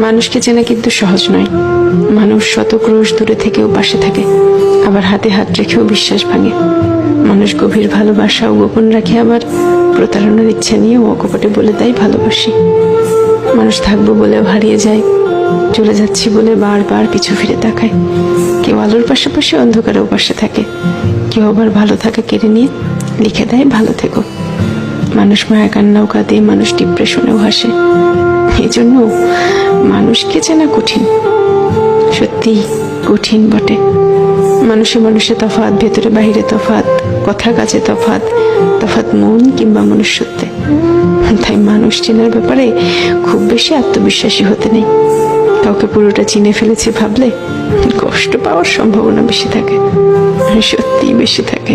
মানুষকে চেনা কিন্তু সহজ নয়। মানুষ শত ক্রোশ দূরে থেকেও পাশে থাকে, আবার হাতে হাত রেখেও বিশ্বাস ভাঙে। মানুষ গভীর ভালোবাসাও গোপন রাখে, আবার প্রতারণার ইচ্ছা নিয়েও অকপটে বলে দেয় ভালোবাসি। মানুষ থাকবো বলেও হারিয়ে যায়, চলে যাচ্ছি বলে বারবার পিছু ফিরে তাকায়। কেউ আলোর পাশাপাশি অন্ধকারেও পাশে থাকে, কেউ আবার ভালো থাকা কেড়ে নিয়ে লিখে দেয় ভালো থেকো। মানুষ মায়া কান্নাও কাঁদে, মানুষ ডিপ্রেশনেও হাসে। এই জন্য মানুষকে চেনা কঠিন, সত্যি কঠিন বটে। মানুষে মানুষে তফাৎ, ভেতরে বাহিরে তফাৎ, কথা কাজে তফাৎ, তফাৎ মন কিংবা মনুষ্যত্বে। তাই মানুষ চেনার ব্যাপারে খুব বেশি আত্মবিশ্বাসী হতে নেই। কাউকে পুরোটা চিনে ফেলেছে ভাবলে কষ্ট পাওয়ার সম্ভাবনা বেশি থাকে, সত্যি বেশি থাকে।